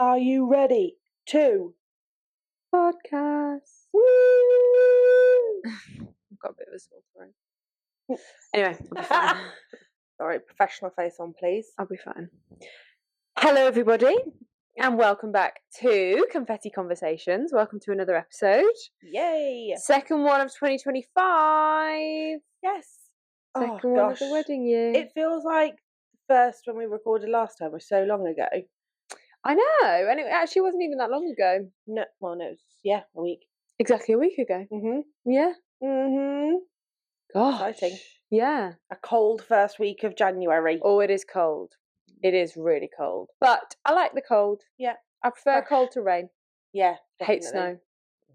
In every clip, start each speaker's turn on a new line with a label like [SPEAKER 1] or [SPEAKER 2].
[SPEAKER 1] Are you ready to
[SPEAKER 2] podcast?
[SPEAKER 1] Woo!
[SPEAKER 2] I've got a bit of a sore throat. Anyway, I'll be fine.
[SPEAKER 1] Sorry, professional face on, please.
[SPEAKER 2] I'll be fine. Hello, everybody, and welcome back to Confetti Conversations. Welcome to another episode.
[SPEAKER 1] Yay!
[SPEAKER 2] Second one of 2025.
[SPEAKER 1] Yes.
[SPEAKER 2] Second one of the wedding year.
[SPEAKER 1] It feels like the first when we recorded last time was so long ago.
[SPEAKER 2] I know, and it actually wasn't even that long ago.
[SPEAKER 1] No, well, no, it was, a week.
[SPEAKER 2] Exactly a week ago.
[SPEAKER 1] Mm-hmm.
[SPEAKER 2] Yeah.
[SPEAKER 1] Mm-hmm.
[SPEAKER 2] Gosh.
[SPEAKER 1] Exciting.
[SPEAKER 2] Yeah.
[SPEAKER 1] A cold first week of January.
[SPEAKER 2] Oh, it is cold. It is really cold. But I like the cold.
[SPEAKER 1] Yeah.
[SPEAKER 2] I prefer cold to rain.
[SPEAKER 1] Yeah.
[SPEAKER 2] I hate snow.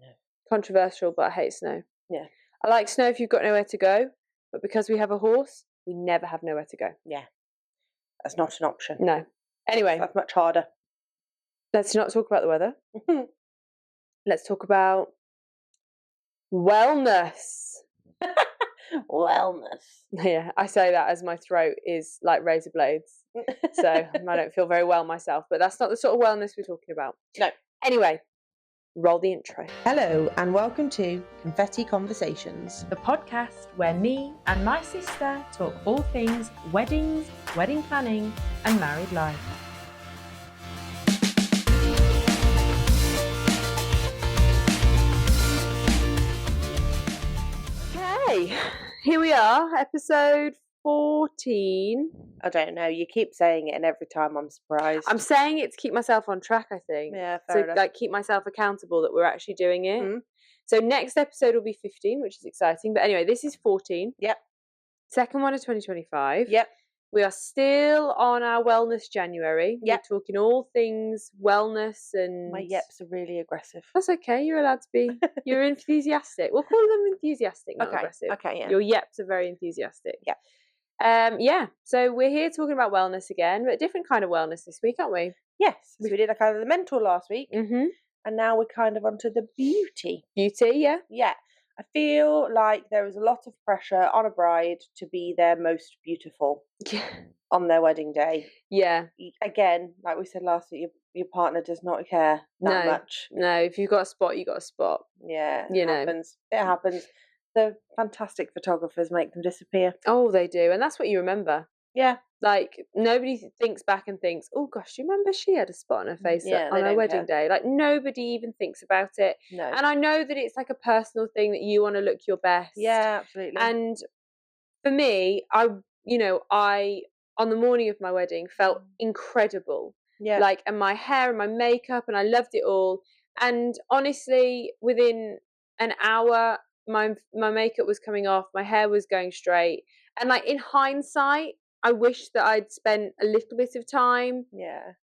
[SPEAKER 1] Yeah.
[SPEAKER 2] Controversial, but I hate snow.
[SPEAKER 1] Yeah.
[SPEAKER 2] I like snow if you've got nowhere to go, but because we have a horse, we never have nowhere to go.
[SPEAKER 1] Yeah. That's not an option.
[SPEAKER 2] No. Anyway.
[SPEAKER 1] That's much harder.
[SPEAKER 2] Let's not talk about the weather. Let's talk about wellness.
[SPEAKER 1] Wellness.
[SPEAKER 2] Yeah, I say that as my throat is like razor blades. So I don't feel very well myself, but that's not the sort of wellness we're talking about.
[SPEAKER 1] No.
[SPEAKER 2] Anyway, roll the intro.
[SPEAKER 1] Hello and welcome to Confetti Conversations,
[SPEAKER 3] the podcast where me and my sister talk all things weddings, wedding planning and married life.
[SPEAKER 2] Okay, here we are, episode 14.
[SPEAKER 1] I don't know, you keep saying it and every time I'm surprised.
[SPEAKER 2] I'm saying it to keep myself on track, I think.
[SPEAKER 1] Yeah, fair enough.
[SPEAKER 2] Like keep myself accountable that we're actually doing it.
[SPEAKER 1] Mm-hmm.
[SPEAKER 2] So next episode will be 15, which is exciting. But anyway, this is 14.
[SPEAKER 1] Yep.
[SPEAKER 2] Second one of 2025.
[SPEAKER 1] Yep.
[SPEAKER 2] We are still on our wellness January.
[SPEAKER 1] Yep.
[SPEAKER 2] We're talking all things wellness and...
[SPEAKER 1] My yeps are really aggressive.
[SPEAKER 2] That's okay, you're allowed to be. You're enthusiastic. We'll call them enthusiastic, not aggressive.
[SPEAKER 1] Okay, yeah.
[SPEAKER 2] Your yeps are very enthusiastic.
[SPEAKER 1] Yeah.
[SPEAKER 2] Yeah, so we're here talking about wellness again, but a different kind of wellness this week, aren't we?
[SPEAKER 1] Yes, we did a kind of the mental last week,
[SPEAKER 2] Mm-hmm.
[SPEAKER 1] and now we're kind of onto the beauty.
[SPEAKER 2] Beauty, yeah.
[SPEAKER 1] Yeah, I feel like there is a lot of pressure on a bride to be their most beautiful on their wedding day.
[SPEAKER 2] Yeah.
[SPEAKER 1] Again, like we said last week, your partner does not care that much.
[SPEAKER 2] No, if you've got a spot, you've got a spot.
[SPEAKER 1] Yeah,
[SPEAKER 2] Happens.
[SPEAKER 1] It happens. The fantastic photographers make them disappear.
[SPEAKER 2] Oh, they do. And that's what you remember.
[SPEAKER 1] Yeah.
[SPEAKER 2] Like, nobody thinks back and thinks, oh, gosh, do you remember she had a spot on her face on her wedding day? Like, nobody even thinks about it.
[SPEAKER 1] No.
[SPEAKER 2] And I know that it's like a personal thing that you want to look your best.
[SPEAKER 1] Yeah, absolutely.
[SPEAKER 2] And for me, I, on the morning of my wedding, felt incredible.
[SPEAKER 1] Yeah.
[SPEAKER 2] Like, and my hair and my makeup, and I loved it all. And honestly, within an hour, my makeup was coming off, my hair was going straight. And like in hindsight, I wish that I'd spent a little bit of time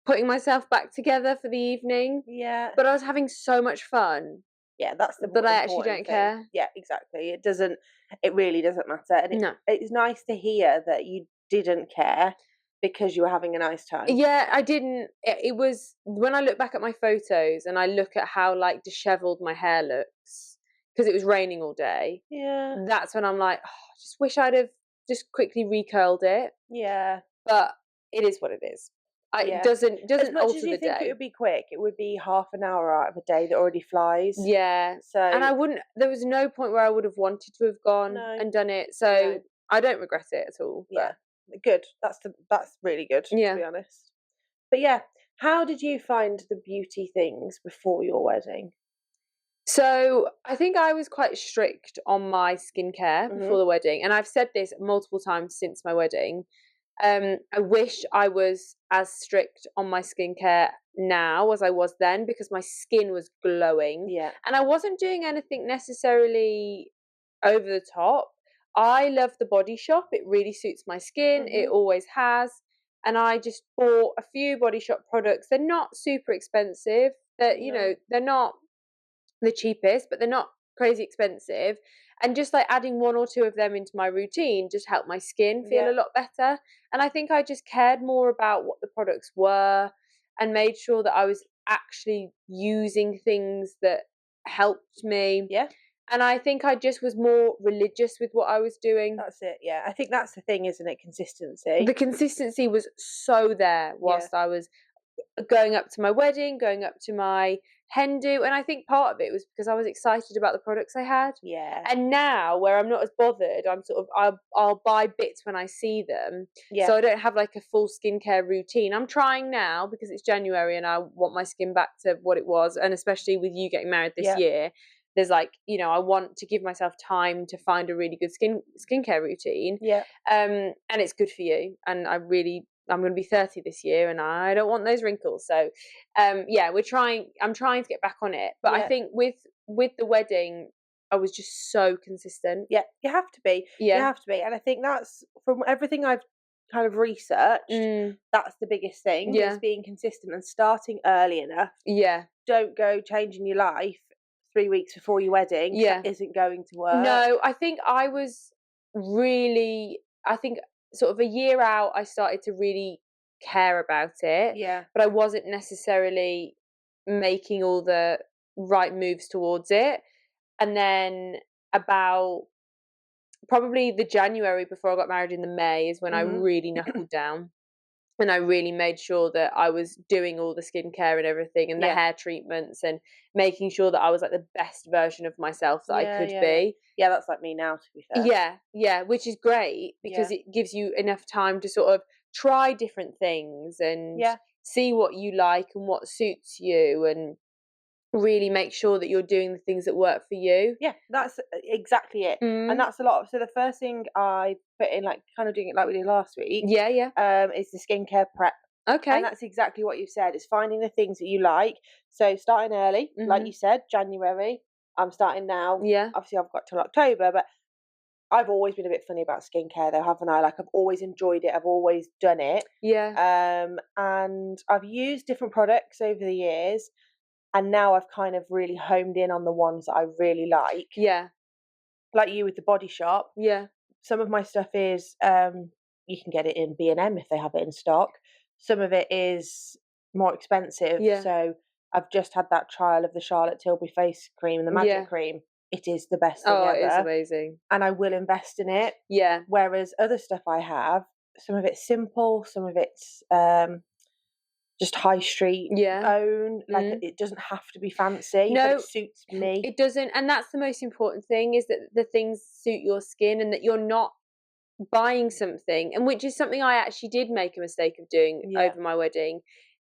[SPEAKER 2] putting myself back together for the evening.
[SPEAKER 1] Yeah.
[SPEAKER 2] But I was having so much fun.
[SPEAKER 1] Yeah, that's the
[SPEAKER 2] But I actually don't care.
[SPEAKER 1] Yeah, exactly. It really doesn't matter. And it's nice to hear that you didn't care because you were having a nice time.
[SPEAKER 2] Yeah, I didn't. It was when I look back at my photos and I look at how like disheveled my hair looks because it was raining all day.
[SPEAKER 1] Yeah.
[SPEAKER 2] That's when I'm like, I just wish I'd have just quickly recurled it.
[SPEAKER 1] Yeah.
[SPEAKER 2] But it is what it is. It doesn't
[SPEAKER 1] as much
[SPEAKER 2] alter
[SPEAKER 1] as you
[SPEAKER 2] the
[SPEAKER 1] think
[SPEAKER 2] day.
[SPEAKER 1] It would be quick. It would be half an hour out of a day that already flies.
[SPEAKER 2] Yeah.
[SPEAKER 1] So
[SPEAKER 2] and I wouldn't. There was no point where I would have wanted to have gone and done it. So I don't regret it at all. But.
[SPEAKER 1] Yeah. Good. That's really good. To be honest. But yeah, how did you find the beauty things before your wedding?
[SPEAKER 2] So I think I was quite strict on my skincare before the wedding, and I've said this multiple times since my wedding. I wish I was as strict on my skincare now as I was then because my skin was glowing.
[SPEAKER 1] Yeah.
[SPEAKER 2] And I wasn't doing anything necessarily over the top. I love the Body Shop. It really suits my skin. It always has. And I just bought a few Body Shop products. They're not super expensive. They're not the cheapest, but they're not crazy expensive. And just like adding one or two of them into my routine just helped my skin feel a lot better. And I think I just cared more about what the products were and made sure that I was actually using things that helped me.
[SPEAKER 1] Yeah.
[SPEAKER 2] And I think I just was more religious with what I was doing.
[SPEAKER 1] That's it, yeah. I think that's the thing, isn't it? Consistency.
[SPEAKER 2] The consistency was so there whilst I was going up to my wedding, going up to my hen do, and I think part of it was because I was excited about the products I had.
[SPEAKER 1] Yeah.
[SPEAKER 2] And now, where I'm not as bothered, I'm sort of I'll buy bits when I see them.
[SPEAKER 1] Yeah.
[SPEAKER 2] So I don't have like a full skincare routine. I'm trying now because it's January and I want my skin back to what it was, and especially with you getting married this year, there's like, you know, I want to give myself time to find a really good skincare routine.
[SPEAKER 1] Yeah.
[SPEAKER 2] And it's good for you. And I'm going to be 30 this year and I don't want those wrinkles. So, I'm trying to get back on it. But I think with the wedding, I was just so consistent.
[SPEAKER 1] Yeah, you have to be.
[SPEAKER 2] Yeah.
[SPEAKER 1] You have to be. And I think that's, from everything I've kind of researched, that's the biggest thing, is being consistent and starting early enough.
[SPEAKER 2] Yeah.
[SPEAKER 1] Don't go changing your life 3 weeks before your wedding. That isn't going to work.
[SPEAKER 2] No, I think sort of a year out, I started to really care about it.
[SPEAKER 1] Yeah.
[SPEAKER 2] But I wasn't necessarily making all the right moves towards it. And then about probably the January before I got married in the May is when I really knuckled down. And I really made sure that I was doing all the skincare and everything and the hair treatments and making sure that I was like the best version of myself that I could be.
[SPEAKER 1] Yeah, that's like me now, to be fair.
[SPEAKER 2] Yeah, which is great because it gives you enough time to sort of try different things and see what you like and what suits you and really make sure that you're doing the things that work for you.
[SPEAKER 1] Yeah, that's exactly it. And that's a lot of, so the first thing I put in, like kind of doing it like we did last week, is the skincare prep.
[SPEAKER 2] Okay.
[SPEAKER 1] And that's exactly what you've said, is finding the things that you like. So starting early, like you said, January. I'm starting now.
[SPEAKER 2] Yeah.
[SPEAKER 1] Obviously I've got till October, but I've always been a bit funny about skincare though, haven't I? Like, I've always enjoyed it. I've always done it.
[SPEAKER 2] Yeah.
[SPEAKER 1] And I've used different products over the years. And now I've kind of really homed in on the ones that I really like.
[SPEAKER 2] Yeah.
[SPEAKER 1] Like you with the Body Shop.
[SPEAKER 2] Yeah.
[SPEAKER 1] Some of my stuff is, you can get it in B&M if they have it in stock. Some of it is more expensive.
[SPEAKER 2] Yeah.
[SPEAKER 1] So I've just had that trial of the Charlotte Tilbury face cream and the Magic cream. It is the best thing ever.
[SPEAKER 2] It is amazing.
[SPEAKER 1] And I will invest in it.
[SPEAKER 2] Yeah.
[SPEAKER 1] Whereas other stuff I have, some of it's simple, some of it's just high street own. Like, it doesn't have to be fancy, but it suits me.
[SPEAKER 2] It doesn't. And that's the most important thing, is that the things suit your skin and that you're not buying something, and which is something I actually did make a mistake of doing over my wedding.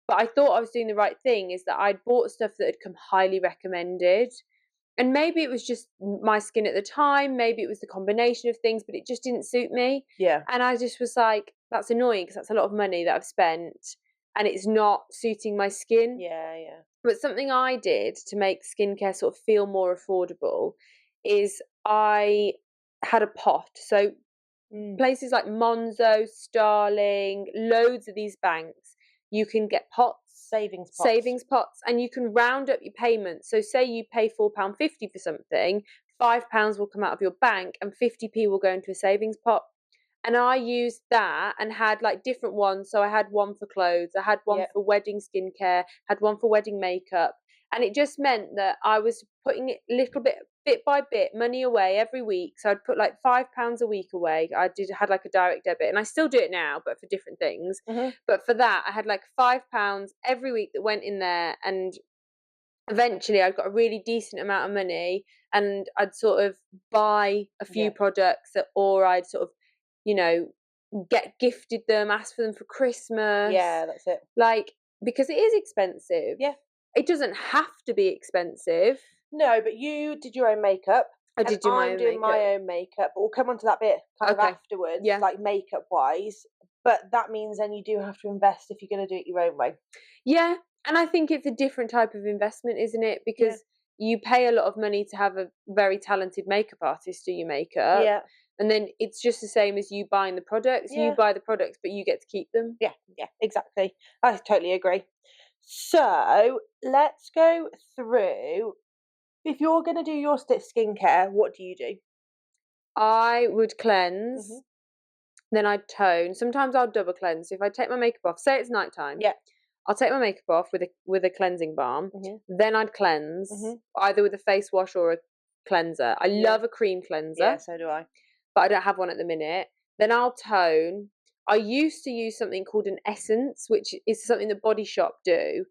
[SPEAKER 2] But I thought I was doing the right thing, is that I'd bought stuff that had come highly recommended. And maybe it was just my skin at the time, maybe it was the combination of things, but it just didn't suit me.
[SPEAKER 1] Yeah.
[SPEAKER 2] And I just was like, that's annoying because that's a lot of money that I've spent and it's not suiting my skin.
[SPEAKER 1] Yeah, yeah.
[SPEAKER 2] But something I did to make skincare sort of feel more affordable is I had a pot. So places like Monzo, Starling, loads of these banks, you can get pots. Savings pots, and you can round up your payments. So say you pay £4.50 for something, £5 will come out of your bank and 50p will go into a savings pot. And I used that and had like different ones. So I had one for clothes, I had one for wedding skincare, had one for wedding makeup. And it just meant that I was putting it bit by bit, money away every week. So I'd put like £5 a week away. I had like a direct debit, and I still do it now, but for different things. But for that, I had like £5 every week that went in there, and eventually I got a really decent amount of money, and I'd sort of buy a few products, or I'd sort of, you know, get gifted them, ask for them for Christmas.
[SPEAKER 1] Yeah, that's it.
[SPEAKER 2] Like, because it is expensive.
[SPEAKER 1] Yeah.
[SPEAKER 2] It doesn't have to be expensive.
[SPEAKER 1] No, but you did your own makeup.
[SPEAKER 2] I did do my own makeup.
[SPEAKER 1] I'm doing my own makeup. We'll come on to that bit kind of afterwards, like makeup-wise. But that means then you do have to invest if you're going to do it your own way.
[SPEAKER 2] Yeah, and I think it's a different type of investment, isn't it? Because you pay a lot of money to have a very talented makeup artist do your makeup.
[SPEAKER 1] Yeah.
[SPEAKER 2] And then it's just the same as you buying the products. You buy the products, but you get to keep them.
[SPEAKER 1] Yeah, exactly. I totally agree. So let's go through. If you're going to do your skincare, what do you do? I
[SPEAKER 2] would cleanse, then I'd tone. Sometimes I'll double cleanse. If I take my makeup off, say it's nighttime, I'll take my makeup off with a cleansing balm. Then I'd cleanse, either with a face wash or a cleanser. I love a cream cleanser.
[SPEAKER 1] Yeah, so do I.
[SPEAKER 2] But I don't have one at the minute. Then I'll tone. I used to use something called an essence, which is something the Body Shop do,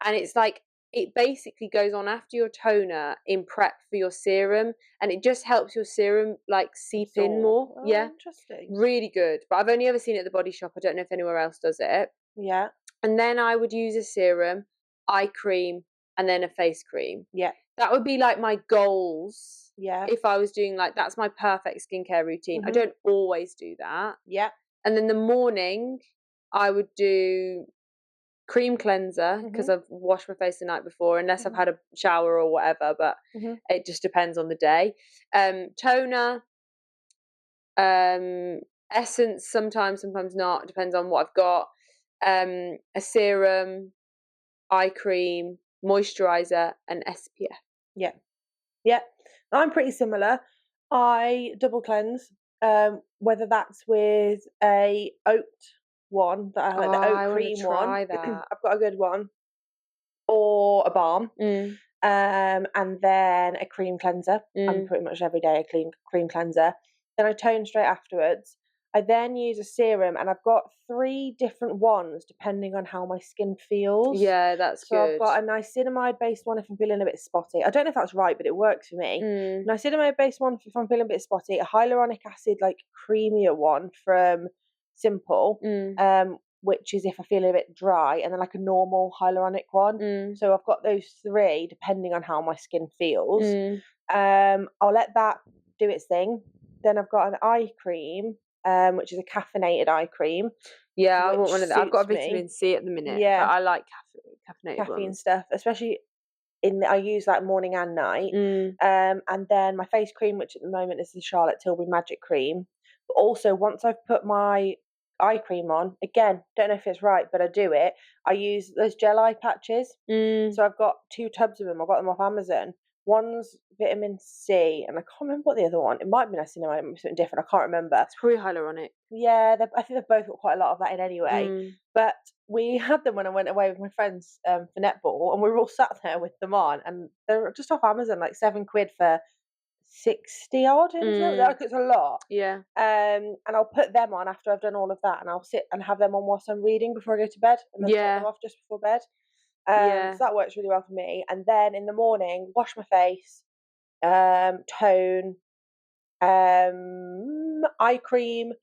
[SPEAKER 2] and it's like it basically goes on after your toner in prep for your serum, and it just helps your serum like seep in more.
[SPEAKER 1] Oh,
[SPEAKER 2] Yeah,
[SPEAKER 1] interesting.
[SPEAKER 2] really good. But I've only ever seen it at the Body Shop. I don't know if anywhere else does it.
[SPEAKER 1] Yeah.
[SPEAKER 2] And then I would use a serum, eye cream, and then a face cream.
[SPEAKER 1] Yeah.
[SPEAKER 2] That would be like my goals.
[SPEAKER 1] Yeah.
[SPEAKER 2] If I was doing like, that's my perfect skincare routine. I don't always do that.
[SPEAKER 1] Yeah.
[SPEAKER 2] And then the morning, I would do cream cleanser because I've washed my face the night before, unless I've had a shower or whatever, but it just depends on the day. Toner, essence, sometimes not, depends on what I've got. A serum, eye cream, moisturizer, and SPF.
[SPEAKER 1] Yeah. Yeah. I'm pretty similar. I double cleanse, whether that's with a oat one, that I like the oat cream one.
[SPEAKER 2] That.
[SPEAKER 1] I've got a good one, or a balm, and then a cream cleanser. I'm pretty much every day a cream cleanser. Then I tone straight afterwards. I then use a serum, and I've got 3 different ones depending on how my skin feels.
[SPEAKER 2] Yeah, that's
[SPEAKER 1] so
[SPEAKER 2] good.
[SPEAKER 1] I've got a niacinamide-based one if I'm feeling a bit spotty. I don't know if that's right, but it works for me. Niacinamide-based one if I'm feeling a bit spotty. A hyaluronic acid, like creamier one from Simple, which is if I feel a bit dry, and then like a normal hyaluronic one. So I've got those 3 depending on how my skin feels. I'll let that do its thing. Then I've got an eye cream, which is a caffeinated eye cream.
[SPEAKER 2] Yeah, I want one of that. I've got a vitamin C at the minute, but I like caffeinated
[SPEAKER 1] caffeine
[SPEAKER 2] ones.
[SPEAKER 1] stuff, especially I use that morning and night. And then my face cream, which at the moment is the Charlotte Tilbury Magic Cream. But also, once I've put my eye cream on, again, don't know if it's right, but I do it. I use those gel eye patches. So I've got 2 tubs of them. I got them off Amazon. One's vitamin C, and I can't remember what the other one. It might be niacinamide, it might be something different. I can't remember.
[SPEAKER 2] It's probably hyaluronic.
[SPEAKER 1] Yeah, I think they've both got quite a lot of that in anyway. But we had them when I went away with my friends for netball, and we were all sat there with them on, and they're just off Amazon, like £7 for 60 odd. Like, it's a lot.
[SPEAKER 2] Yeah.
[SPEAKER 1] And I'll put them on after I've done all of that, and I'll sit and have them on whilst I'm reading before I go to bed, and then take them off just before bed. So that works really well for me. And then in the morning, wash my face, tone, eye cream,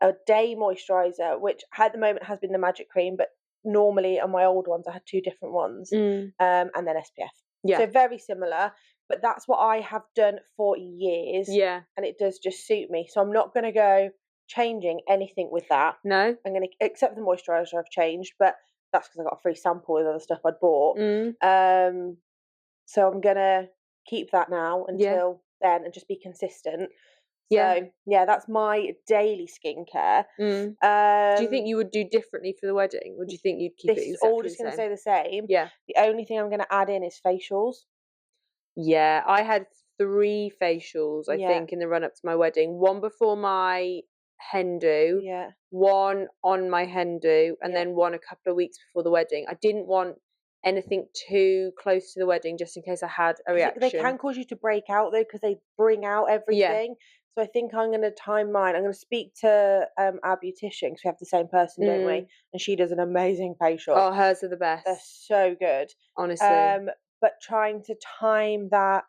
[SPEAKER 1] a day moisturizer, which at the moment has been the Magic Cream, but normally on my old ones I had 2 different ones, and then SPF. So very similar, but that's what I have done for years. And it does just suit me. So I'm not going to go changing anything with that.
[SPEAKER 2] No,
[SPEAKER 1] I'm going to, except the moisturizer I've changed, but that's because I got a free sample with other stuff I'd bought. So I'm going to keep that now until then and just be consistent. So yeah, that's my daily skincare.
[SPEAKER 2] Do you think you would do differently for the wedding? Or do you think you'd keep it exactly
[SPEAKER 1] all just going to stay the same?
[SPEAKER 2] Yeah.
[SPEAKER 1] The only thing I'm going to add in is facials.
[SPEAKER 2] Yeah, I had 3 facials, I think, in the run up to my wedding. One before my hen do, one on my hen do, and then one a couple of weeks before the wedding. I didn't want anything too close to the wedding just in case I had a reaction.
[SPEAKER 1] They can cause you to break out though, because they bring out everything. So I think I'm going to time mine. I'm going to speak to our beautician, because we have the same person, don't we? And she does an amazing facial.
[SPEAKER 2] Oh, hers are the best.
[SPEAKER 1] They're so good.
[SPEAKER 2] Honestly.
[SPEAKER 1] But trying to time that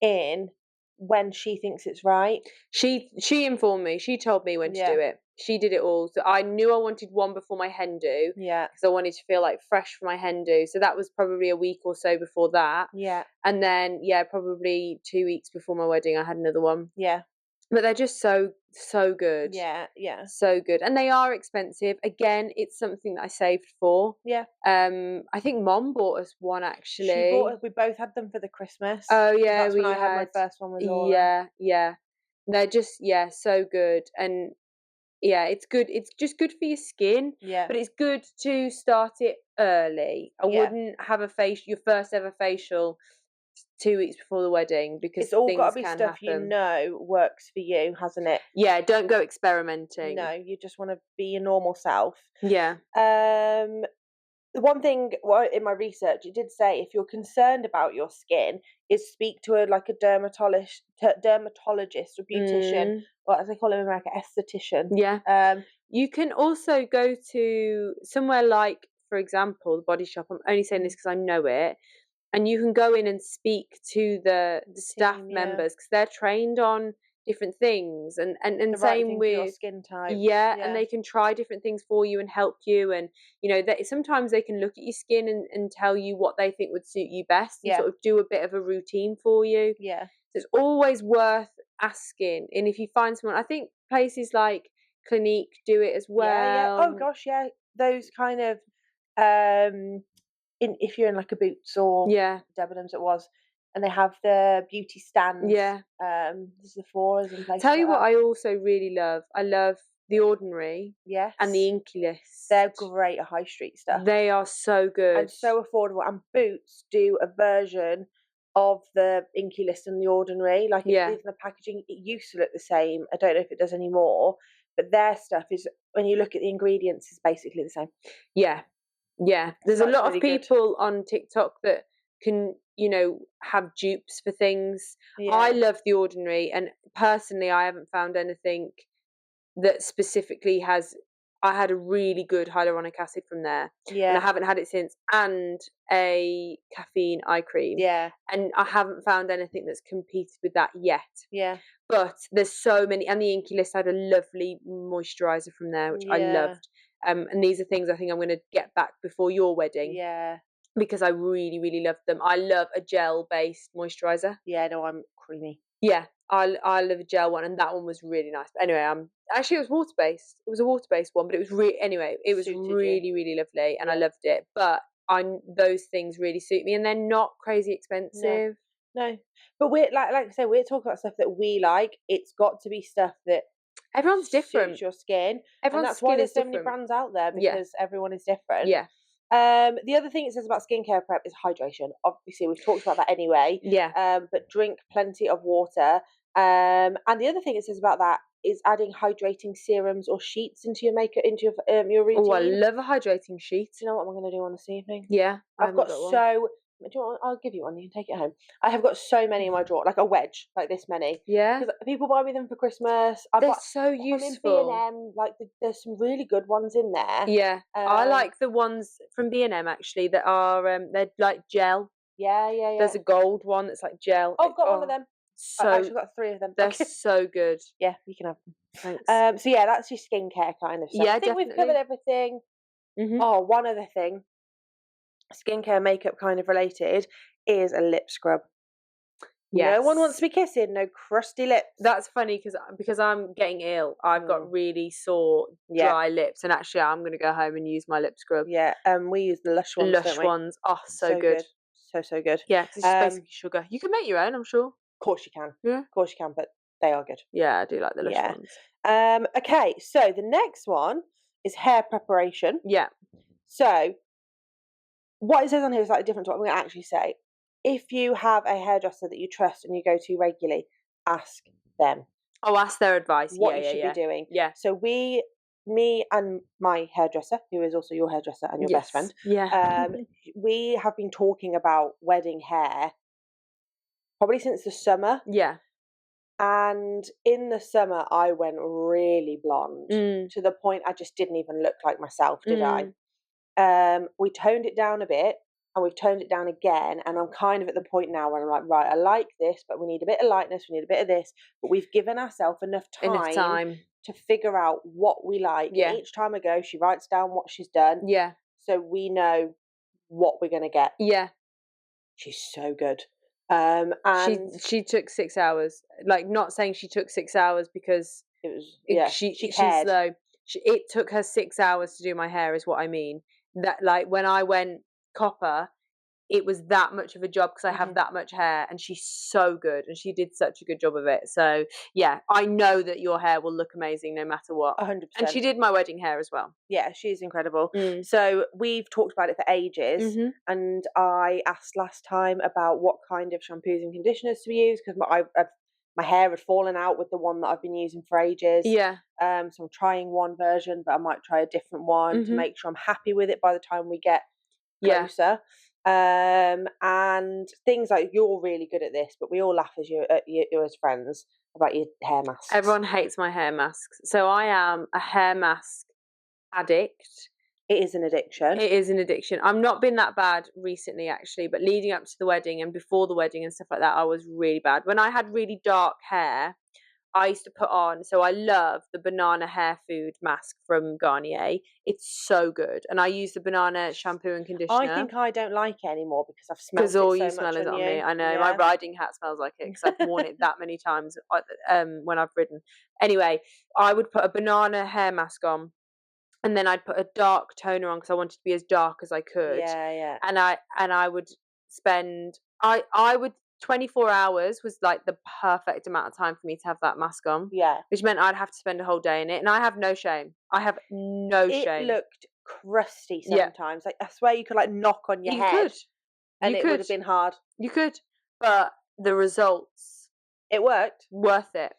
[SPEAKER 1] in when she thinks it's right.
[SPEAKER 2] She informed me. She told me when to do it. She did it all. So I knew I wanted one before my hen do. Because I wanted to feel like fresh for my hen do. So that was probably a week or so before that. And then, probably 2 weeks before my wedding, I had another one. But they're just so good. So good. And they are expensive. Again, it's something that I saved for. I think Mom bought us one, actually.
[SPEAKER 1] We both had them for the Christmas.
[SPEAKER 2] Oh, yeah.
[SPEAKER 1] That's when I had my first one with Laura.
[SPEAKER 2] They're just, so good. And it's good. It's just good for your skin. But it's good to start it early. I wouldn't have your first ever facial 2 weeks before the wedding, because
[SPEAKER 1] it's all got to be
[SPEAKER 2] stuff
[SPEAKER 1] happen. Works for you, hasn't it?
[SPEAKER 2] Don't go experimenting.
[SPEAKER 1] No, you just want to be your normal self. The one thing in my research, it did say if you're concerned about your skin, is speak to a dermatologist or beautician, or as they call it in America, esthetician.
[SPEAKER 2] You can also go to somewhere like, for example, the Body Shop. I'm only saying this because I know it. And you can go in and speak to the staff members, because they're trained on different things, and
[SPEAKER 1] the
[SPEAKER 2] same
[SPEAKER 1] right thing
[SPEAKER 2] with
[SPEAKER 1] for your skin type.
[SPEAKER 2] and they can try different things for you and help you, and sometimes they can look at your skin and tell you what they think would suit you best, and sort of do a bit of a routine for you.
[SPEAKER 1] So
[SPEAKER 2] it's always worth asking, and if you find someone, I think places like Clinique do it as well.
[SPEAKER 1] Oh gosh, those kind of if you're in like a Boots or Debenhams it was, and they have the beauty stands. There's the Fours and places.
[SPEAKER 2] Tell you
[SPEAKER 1] like
[SPEAKER 2] what, I also really love. I love The Ordinary.
[SPEAKER 1] Yes.
[SPEAKER 2] And the Inky List.
[SPEAKER 1] They're great at high street stuff.
[SPEAKER 2] They are so good
[SPEAKER 1] and so affordable. And Boots do a version of the Inky List and The Ordinary. Like even the packaging, it used to look the same. I don't know if it does anymore. But their stuff is, when you look at the ingredients, is basically the same.
[SPEAKER 2] Yeah. There's a lot of people on TikTok that can, have dupes for things. I love The Ordinary, and personally I haven't found anything that specifically has. I had a really good hyaluronic acid from there, and I haven't had it since, and a caffeine eye cream, and I haven't found anything that's competed with that yet. But there's so many, and the Inky List had a lovely moisturiser from there, which I loved. And these are things I think I'm going to get back before your wedding. Because I really, really loved them. I love a gel-based moisturiser.
[SPEAKER 1] I'm creamy.
[SPEAKER 2] I love a gel one, and that one was really nice. But anyway, actually it was water-based. It was a water-based one, but it was it was really, really lovely, and I loved it. But those things really suit me, and they're not crazy expensive.
[SPEAKER 1] No. But we're like I say, we're talking about stuff that we like. It's got to be stuff that
[SPEAKER 2] everyone's different.
[SPEAKER 1] Suits your skin.
[SPEAKER 2] Everyone's
[SPEAKER 1] and that's why there's so
[SPEAKER 2] different.
[SPEAKER 1] many brands out there, because everyone is different. The other thing it says about skincare prep is hydration. Obviously, we've talked about that anyway. But drink plenty of water. And the other thing it says about that is adding hydrating serums or sheets into your makeup, into your routine.
[SPEAKER 2] Oh, I love a hydrating sheet.
[SPEAKER 1] Do you know what I'm going to do on this evening?
[SPEAKER 2] I've
[SPEAKER 1] got so. Do you want, I'll give you one. You can take it home. I have got so many in my drawer, like a wedge, like this many. Because people buy me them for Christmas.
[SPEAKER 2] They're so useful.
[SPEAKER 1] I'm in B&M, like there's some really good ones in there.
[SPEAKER 2] I like the ones from B&M actually that are they're like gel. There's a gold one that's like gel.
[SPEAKER 1] I've got one of them.
[SPEAKER 2] So
[SPEAKER 1] I've actually got 3 of them.
[SPEAKER 2] They're so good.
[SPEAKER 1] You can have them.
[SPEAKER 2] Thanks.
[SPEAKER 1] So that's your skincare kind of stuff. I think we've covered everything. Oh, one other thing, skincare, makeup kind of related, is a lip scrub. No one wants to be kissing, no crusty lips.
[SPEAKER 2] That's funny because I'm getting ill. I've got really sore, dry lips, and actually I'm going to go home and use my lip scrub.
[SPEAKER 1] We use the Lush ones.
[SPEAKER 2] Lush ones. Oh, so good.
[SPEAKER 1] So good.
[SPEAKER 2] Yeah, because it's just basically sugar. You can make your own, I'm sure.
[SPEAKER 1] Of course you can.
[SPEAKER 2] Yeah.
[SPEAKER 1] Of course you can, but they are good.
[SPEAKER 2] Yeah, I do like the Lush ones.
[SPEAKER 1] Okay, so the next one is hair preparation. So what it says on here is slightly different to what I'm going to actually say. If you have a hairdresser that you trust and you go to regularly, ask them.
[SPEAKER 2] Oh, ask their advice.
[SPEAKER 1] What you should be doing. So me and my hairdresser, who is also your hairdresser and your best friend, we have been talking about wedding hair probably since the summer. And in the summer, I went really blonde to the point I just didn't even look like myself, did I? We toned it down a bit, and we've toned it down again, and I'm kind of at the point now where I'm like, right, I like this, but we need a bit of lightness, we need a bit of this, but we've given ourselves enough time to figure out what we like. Each time I go, she writes down what she's done, so we know what we're going to get. She's so good. And
[SPEAKER 2] she took 6 hours. Like, not saying she took 6 hours because
[SPEAKER 1] it was she cared.
[SPEAKER 2] She's slow. It took her 6 hours to do my hair, is what I mean. That, like, when I went copper, it was that much of a job because I have that much hair, and she's so good, and she did such a good job of it. So I know that your hair will look amazing no matter what.
[SPEAKER 1] 100%.
[SPEAKER 2] And she did my wedding hair as well. She's
[SPEAKER 1] incredible. So we've talked about it for ages, and I asked last time about what kind of shampoos and conditioners to use, because my hair had fallen out with the one that I've been using for ages. So I'm trying one version, but I might try a different one to make sure I'm happy with it by the time we get closer. And things like, you're really good at this, but we all laugh as you as friends about your hair masks.
[SPEAKER 2] Everyone hates my hair masks. So I am a hair mask addict.
[SPEAKER 1] It is an addiction.
[SPEAKER 2] It is an addiction. I've not been that bad recently, actually, but leading up to the wedding and before the wedding and stuff like that, I was really bad. When I had really dark hair, I used to put on, so I love the banana hair food mask from Garnier. It's so good. And I use the banana shampoo and conditioner.
[SPEAKER 1] I think I don't like it anymore because I've smelled it so
[SPEAKER 2] all
[SPEAKER 1] much
[SPEAKER 2] you smell is on
[SPEAKER 1] you.
[SPEAKER 2] me. I know.
[SPEAKER 1] Yeah.
[SPEAKER 2] My riding hat smells like it because I've worn it that many times when I've ridden. Anyway, I would put a banana hair mask on. And then I'd put a dark toner on because I wanted to be as dark as I could.
[SPEAKER 1] Yeah.
[SPEAKER 2] And I would spend 24 hours was like the perfect amount of time for me to have that mask on.
[SPEAKER 1] Yeah.
[SPEAKER 2] Which meant I'd have to spend a whole day in it. And I have no shame. I have no shame.
[SPEAKER 1] It looked crusty sometimes. Like, I swear you could like knock on your head. And it would have been hard.
[SPEAKER 2] You could. But the results.
[SPEAKER 1] It worked.
[SPEAKER 2] Worth it.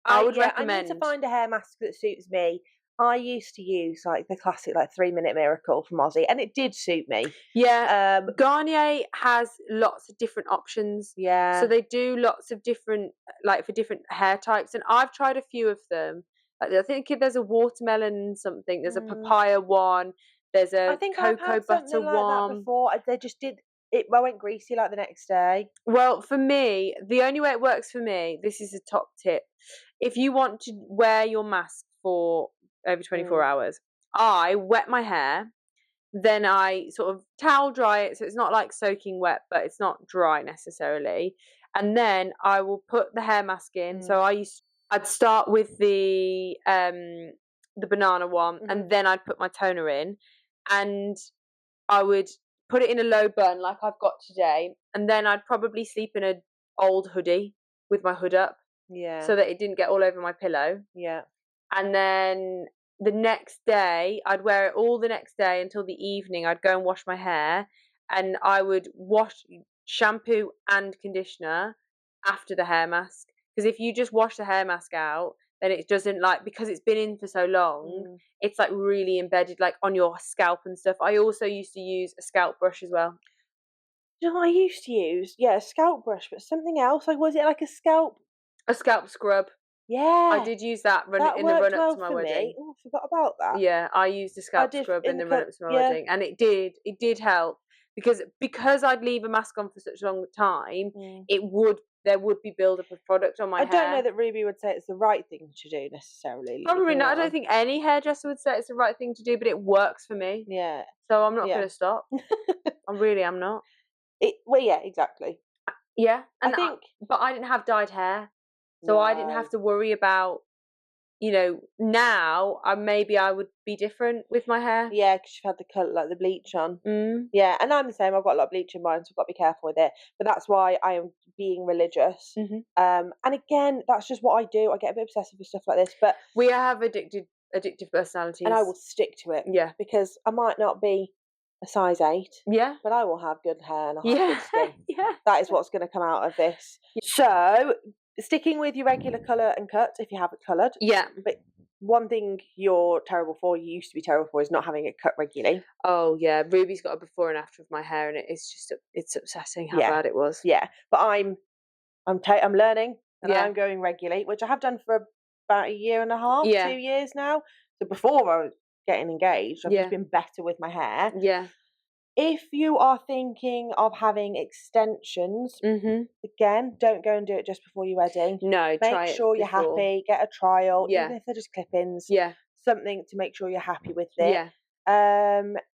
[SPEAKER 2] I would recommend.
[SPEAKER 1] I need to find a hair mask that suits me. I used to use like the classic 3-minute miracle from Aussie, and it did suit me.
[SPEAKER 2] Yeah. Garnier has lots of different options.
[SPEAKER 1] Yeah.
[SPEAKER 2] So they do lots of different, for different hair types, and I've tried a few of them. I think there's a watermelon something. There's a papaya one. There's a cocoa butter one.
[SPEAKER 1] That before. They just did it. I went greasy like the next day.
[SPEAKER 2] Well, for me, the only way it works for me, this is a top tip. If you want to wear your mask for over 24 hours, I wet my hair, then I sort of towel dry it so it's not like soaking wet, but it's not dry necessarily, and then I will put the hair mask in. So I'd start with the banana one, and then I'd put my toner in, and I would put it in a low burn like I've got today, and then I'd probably sleep in an old hoodie with my hood up, so that it didn't get all over my pillow. And then the next day, I'd wear it all the next day until the evening. I'd go and wash my hair, and I would shampoo and conditioner after the hair mask. Because if you just wash the hair mask out, then it doesn't because it's been in for so long, it's like really embedded on your scalp and stuff. I also used to use a scalp brush as well.
[SPEAKER 1] You know, I used to use a scalp brush, but something else. Was it like a scalp
[SPEAKER 2] scrub?
[SPEAKER 1] Yeah,
[SPEAKER 2] I did use that in the run up to my wedding.
[SPEAKER 1] Oh, I forgot about that.
[SPEAKER 2] Yeah, I used a scalp scrub in the run up to my wedding, and it did help because I'd leave a mask on for such a long time. There would be build up of product on my hair.
[SPEAKER 1] I don't know that Ruby would say it's the right thing to do necessarily.
[SPEAKER 2] Probably not. I don't think any hairdresser would say it's the right thing to do, but it works for me.
[SPEAKER 1] Yeah.
[SPEAKER 2] So I'm not going to stop. I really am not.
[SPEAKER 1] Yeah, exactly.
[SPEAKER 2] Yeah, and but I didn't have dyed hair. So I didn't have to worry about, now maybe I would be different with my hair.
[SPEAKER 1] Yeah, because you've had the colour, the bleach on. Yeah, and I'm the same. I've got a lot of bleach in mine, so I've got to be careful with it. But that's why I am being religious. And again, that's just what I do. I get a bit obsessive with stuff like this. But
[SPEAKER 2] we have addictive personalities.
[SPEAKER 1] And I will stick to it.
[SPEAKER 2] Yeah.
[SPEAKER 1] Because I might not be a size 8.
[SPEAKER 2] Yeah.
[SPEAKER 1] But I will have good hair and I'll have good skin.
[SPEAKER 2] Yeah.
[SPEAKER 1] That is what's going to come out of this. So, sticking with your regular colour and cut if you have it coloured.
[SPEAKER 2] Yeah.
[SPEAKER 1] But one thing you used to be terrible for, is not having it cut regularly.
[SPEAKER 2] Oh, yeah. Ruby's got a before and after of my hair, and it's upsetting how bad it was.
[SPEAKER 1] Yeah. But I'm learning, and I'm going regularly, which I have done for about a year and a half, 2 years now. So before I was getting engaged, I've just been better with my hair.
[SPEAKER 2] Yeah.
[SPEAKER 1] If you are thinking of having extensions, again, don't go and do it just before your wedding.
[SPEAKER 2] No,
[SPEAKER 1] make sure you're happy. Get a trial, even if they're just clip-ins.
[SPEAKER 2] Yeah,
[SPEAKER 1] something to make sure you're happy with it.
[SPEAKER 2] Yeah.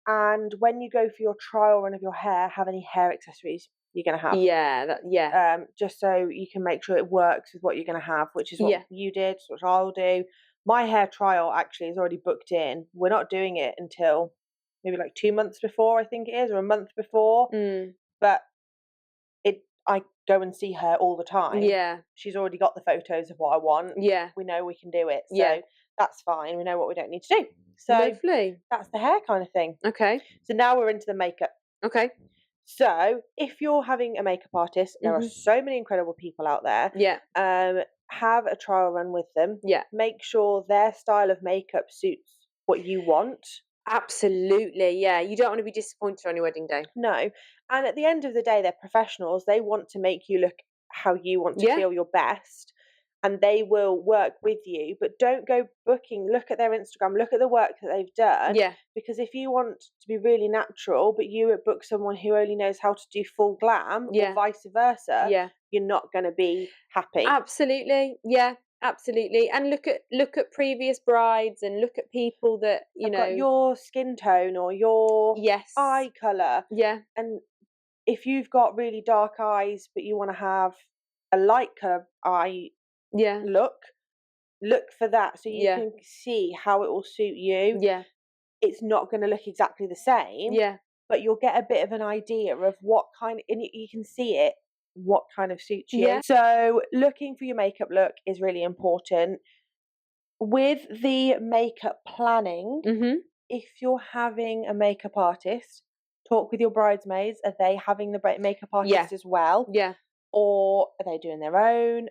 [SPEAKER 1] And when you go for your trial run of your hair, have any hair accessories you're going to have.
[SPEAKER 2] Yeah.
[SPEAKER 1] Just so you can make sure it works with what you're going to have, which is what you did, which I'll do. My hair trial actually is already booked in. We're not doing it until maybe 2 months before, I think it is, or a month before. But I go and see her all the time.
[SPEAKER 2] Yeah.
[SPEAKER 1] She's already got the photos of what I want.
[SPEAKER 2] Yeah.
[SPEAKER 1] We know we can do it. So that's fine. We know what we don't need to do. So
[SPEAKER 2] lovely.
[SPEAKER 1] That's the hair kind of thing.
[SPEAKER 2] Okay.
[SPEAKER 1] So now we're into the makeup.
[SPEAKER 2] Okay.
[SPEAKER 1] So if you're having a makeup artist, there are so many incredible people out there.
[SPEAKER 2] Yeah.
[SPEAKER 1] Have a trial run with them.
[SPEAKER 2] Yeah.
[SPEAKER 1] Make sure their style of makeup suits what you want.
[SPEAKER 2] Absolutely, yeah. You don't want to be disappointed on your wedding day.
[SPEAKER 1] No. And at the end of the day, they're professionals. They want to make you look how you want to feel your best. And they will work with you, but don't go booking. Look at their Instagram, look at the work that they've done.
[SPEAKER 2] Yeah.
[SPEAKER 1] Because if you want to be really natural, but you book someone who only knows how to do full glam, or vice versa, you're not going to be happy.
[SPEAKER 2] Absolutely. Yeah, absolutely. And look at previous brides, and look at people that, you know,
[SPEAKER 1] got your skin tone or your eye colour.
[SPEAKER 2] Yeah.
[SPEAKER 1] And if you've got really dark eyes, but you want to have a light colour eye look for that, so you can see how it will suit you. It's not going to look exactly the same, but you'll get a bit of an idea of what kind, and you can see it, what kind of suits you. So looking for your makeup look is really important. With the makeup planning, if you're having a makeup artist, talk with your bridesmaids. Are they having the makeup artist as well? Or are they doing their own?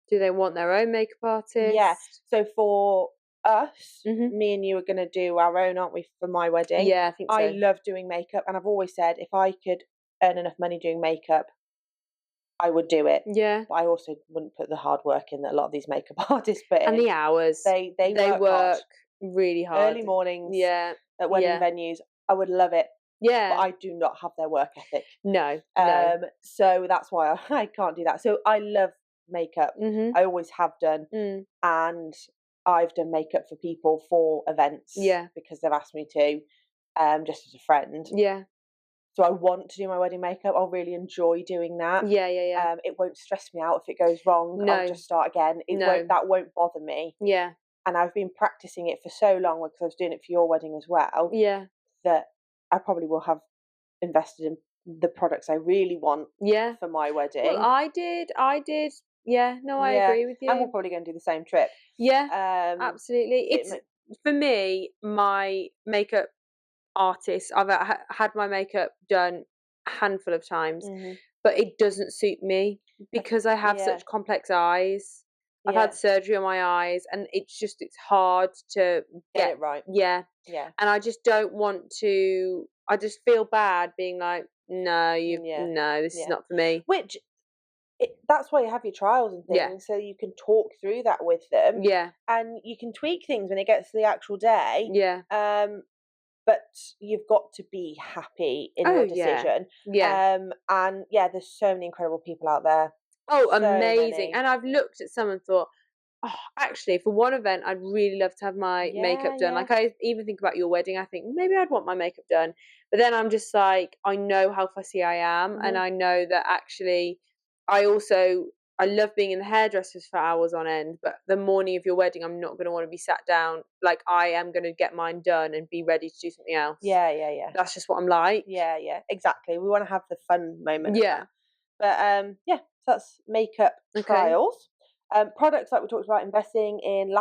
[SPEAKER 2] Do they want their own makeup artist?
[SPEAKER 1] Yeah. So for us, me and you are going to do our own, aren't we, for my wedding?
[SPEAKER 2] Yeah, I think so.
[SPEAKER 1] I love doing makeup, and I've always said if I could earn enough money doing makeup, I would do it.
[SPEAKER 2] Yeah.
[SPEAKER 1] But I also wouldn't put the hard work in that a lot of these makeup artists put in.
[SPEAKER 2] And the hours.
[SPEAKER 1] They
[SPEAKER 2] work really hard.
[SPEAKER 1] Early mornings.
[SPEAKER 2] Yeah.
[SPEAKER 1] At wedding venues. I would love it.
[SPEAKER 2] Yeah.
[SPEAKER 1] But I do not have their work ethic.
[SPEAKER 2] No.
[SPEAKER 1] So that's why I can't do that. So I love makeup. I always have done. And I've done makeup for people for events. Because they've asked me to, just as a friend. So I want to do my wedding makeup. I'll really enjoy doing that. It won't stress me out if it goes wrong.
[SPEAKER 2] No.
[SPEAKER 1] I'll just start again. That won't bother me. And I've been practicing it for so long because I was doing it for your wedding as well. That I probably will have invested in the products I really want for my wedding.
[SPEAKER 2] Well, I did. Yeah, no, I agree with you.
[SPEAKER 1] And we're probably going to do the same trip.
[SPEAKER 2] Absolutely. It's for me, my makeup artist, I've had my makeup done a handful of times, but it doesn't suit me because I have such complex eyes. I've had surgery on my eyes, and it's hard to get
[SPEAKER 1] it right.
[SPEAKER 2] And I just don't want to. I just feel bad being like, no, this is not for me.
[SPEAKER 1] Which that's why you have your trials and things, so you can talk through that with them. And you can tweak things when it gets to the actual day. But you've got to be happy in your decision. And there's so many incredible people out there.
[SPEAKER 2] Oh, so amazing. Many. And I've looked at some and thought, oh, actually, for one event, I'd really love to have my makeup done. Like, I even think about your wedding, I think, maybe I'd want my makeup done. But then I'm just like, I know how fussy I am. And I know that actually, I love being in the hairdressers for hours on end. But the morning of your wedding, I'm not going to want to be sat down. Like, I am going to get mine done and be ready to do something else. That's just what I'm like.
[SPEAKER 1] Exactly. We want to have the fun moment. But so that's makeup trials. Products, like we talked about, investing in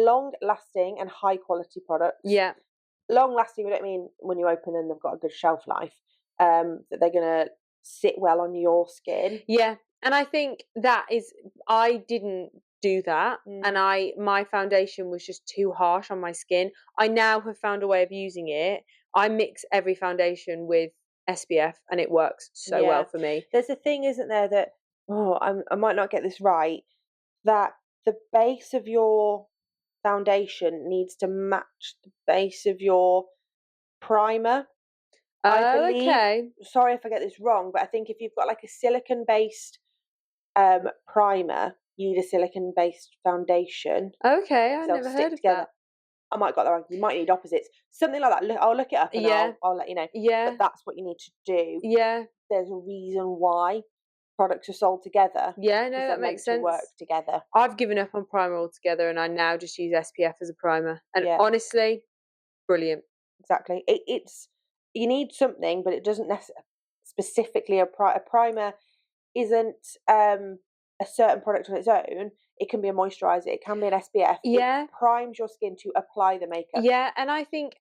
[SPEAKER 1] long-lasting and high-quality products. Long-lasting, we don't mean when you open them they've got a good shelf life. That they're going to sit well on your skin.
[SPEAKER 2] And I think that is, I didn't do that, and my foundation was just too harsh on my skin. I now have found a way of using it. I mix every foundation with SPF, and it works so well for me.
[SPEAKER 1] There's a thing, isn't there, that I might not get this right, that the base of your foundation needs to match the base of your primer. I believe, sorry if I get this wrong, but I think if you've got like a silicone based primer, you need a silicone based foundation.
[SPEAKER 2] I've never heard of that.
[SPEAKER 1] I might have got that wrong. You might need opposites, something like that. I'll look it up and I'll let you know. But that's what you need to do. There's a reason why products are sold together.
[SPEAKER 2] That makes sense.
[SPEAKER 1] To work together.
[SPEAKER 2] I've given up on primer altogether, and I now just use SPF as a primer. And honestly, brilliant.
[SPEAKER 1] Exactly. It's you need something, but it doesn't necessarily specifically a primer isn't a certain product on its own. It can be a moisturizer, it can be an SPF. It primes your skin to apply the makeup.
[SPEAKER 2] And I think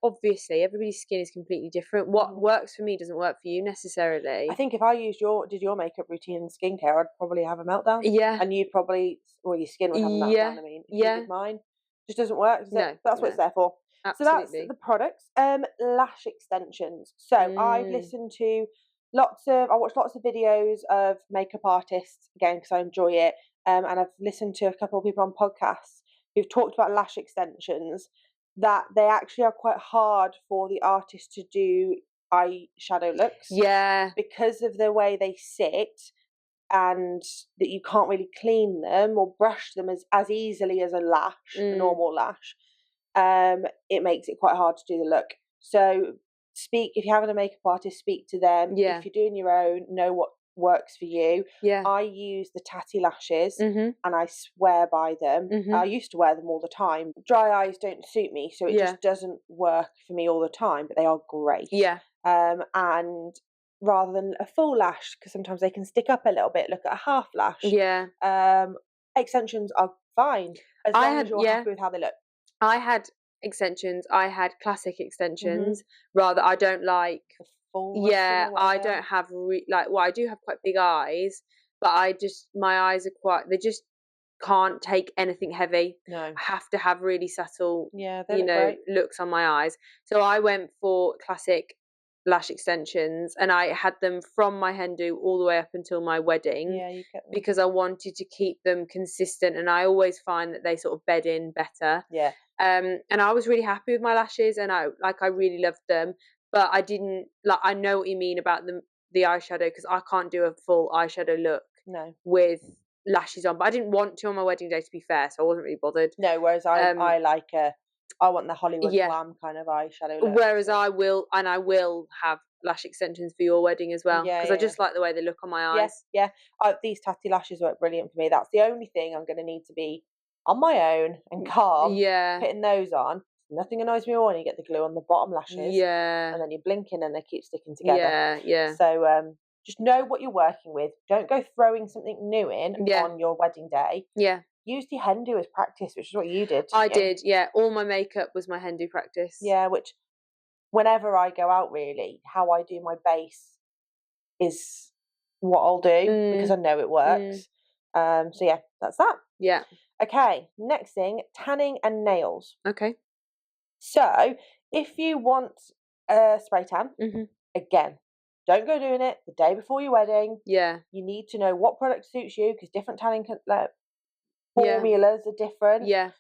[SPEAKER 2] obviously everybody's skin is completely different. What works for me doesn't work for you necessarily.
[SPEAKER 1] I think if I did your makeup routine and skincare, I'd probably have a meltdown. And you'd probably, your skin would have a meltdown. I mean, if you did mine, it just doesn't work. That's what it's there for.
[SPEAKER 2] Absolutely.
[SPEAKER 1] So that's the products. Lash extensions. So I've listened to I watched lots of videos of makeup artists, again, because I enjoy it. And I've listened to a couple of people on podcasts who've talked about lash extensions, that they actually are quite hard for the artist to do eyeshadow looks.
[SPEAKER 2] Yeah.
[SPEAKER 1] Because of the way they sit, and that you can't really clean them or brush them as easily as a normal lash. It makes it quite hard to do the look. So if you're having a makeup artist, speak to them.
[SPEAKER 2] Yeah.
[SPEAKER 1] If you're doing your own, know what works for you.
[SPEAKER 2] Yeah.
[SPEAKER 1] I use the Tatty lashes, and I swear by them. I used to wear them all the time. Dry eyes don't suit me, so it just doesn't work for me all the time, but they are great.
[SPEAKER 2] Yeah.
[SPEAKER 1] And rather than a full lash, because sometimes they can stick up a little bit, look at a half lash.
[SPEAKER 2] Yeah.
[SPEAKER 1] Extensions are fine as long as you're happy with how they look.
[SPEAKER 2] I had extensions. I had classic extensions. Rather, I don't like full. Yeah, I don't have I do have quite big eyes, but my eyes are they just can't take anything heavy.
[SPEAKER 1] No,
[SPEAKER 2] I have to have really subtle,
[SPEAKER 1] great
[SPEAKER 2] looks on my eyes. So I went for classic lash extensions, and I had them from my hen do all the way up until my wedding.
[SPEAKER 1] Yeah, you get them.
[SPEAKER 2] Because I wanted to keep them consistent, and I always find that they sort of bed in better.
[SPEAKER 1] Yeah.
[SPEAKER 2] And I was really happy with my lashes, and I really loved them, but I didn't I know what you mean about the eyeshadow, because I can't do a full eyeshadow look with lashes on, but I didn't want to on my wedding day, to be fair, so I wasn't really bothered.
[SPEAKER 1] No, whereas I want the Hollywood glam kind of eyeshadow look.
[SPEAKER 2] Whereas I will have lash extensions for your wedding as well, because I just like the way they look on my eyes.
[SPEAKER 1] Yeah. These Tatty lashes work brilliant for me. That's the only thing I'm going to need to be on my own and calm.
[SPEAKER 2] Yeah.
[SPEAKER 1] Putting those on. Nothing annoys me more when you get the glue on the bottom lashes.
[SPEAKER 2] Yeah.
[SPEAKER 1] And then you're blinking and they keep sticking together.
[SPEAKER 2] Yeah, yeah.
[SPEAKER 1] So just know what you're working with. Don't go throwing something new in on your wedding day.
[SPEAKER 2] Yeah.
[SPEAKER 1] Use the hen do as practice, which is what you did.
[SPEAKER 2] I did, yeah. All my makeup was my hen do practice.
[SPEAKER 1] Yeah, which whenever I go out, really, how I do my base is what I'll do, because I know it works. So yeah, that's that.
[SPEAKER 2] Yeah.
[SPEAKER 1] Okay, next thing, tanning and nails.
[SPEAKER 2] Okay.
[SPEAKER 1] So if you want a spray tan, again, don't go doing it the day before your wedding.
[SPEAKER 2] Yeah.
[SPEAKER 1] You need to know what product suits you, because different tanning formulas are different.
[SPEAKER 2] Yeah.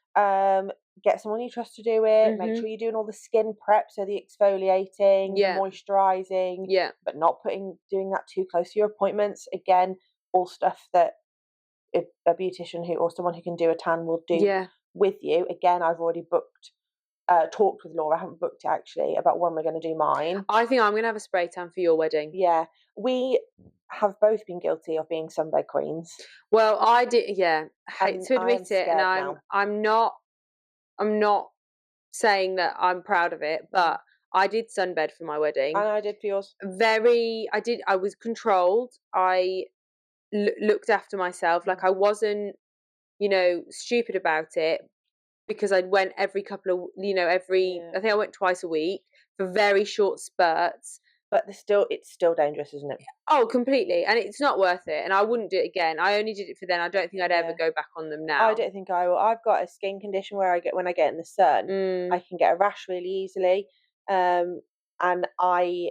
[SPEAKER 1] Get someone you trust to do it. Make sure you're doing all the skin prep, so the exfoliating, moisturising, but not doing that too close to your appointments. Again, all stuff that a beautician or someone who can do a tan will do with you. Again, I've already talked with Laura. I haven't booked it actually, about when we're going to do mine.
[SPEAKER 2] I think I'm going to have a spray tan for your wedding.
[SPEAKER 1] Yeah, we have both been guilty of being sunbed queens.
[SPEAKER 2] Well, I did. Yeah, I hate to admit it, and I'm not saying that I'm proud of it, but I did sunbed for my wedding,
[SPEAKER 1] and I did for yours.
[SPEAKER 2] I was controlled. I looked after myself. Like, I wasn't, stupid about it, because I went every couple of, I think I went twice a week for very short spurts.
[SPEAKER 1] But it's still dangerous, isn't it?
[SPEAKER 2] Oh, completely. And it's not worth it. And I wouldn't do it again. I only did it for then. I don't think I'd ever go back on them now.
[SPEAKER 1] I don't think I will. I've got a skin condition where when I get in the sun, I can get a rash really easily. And I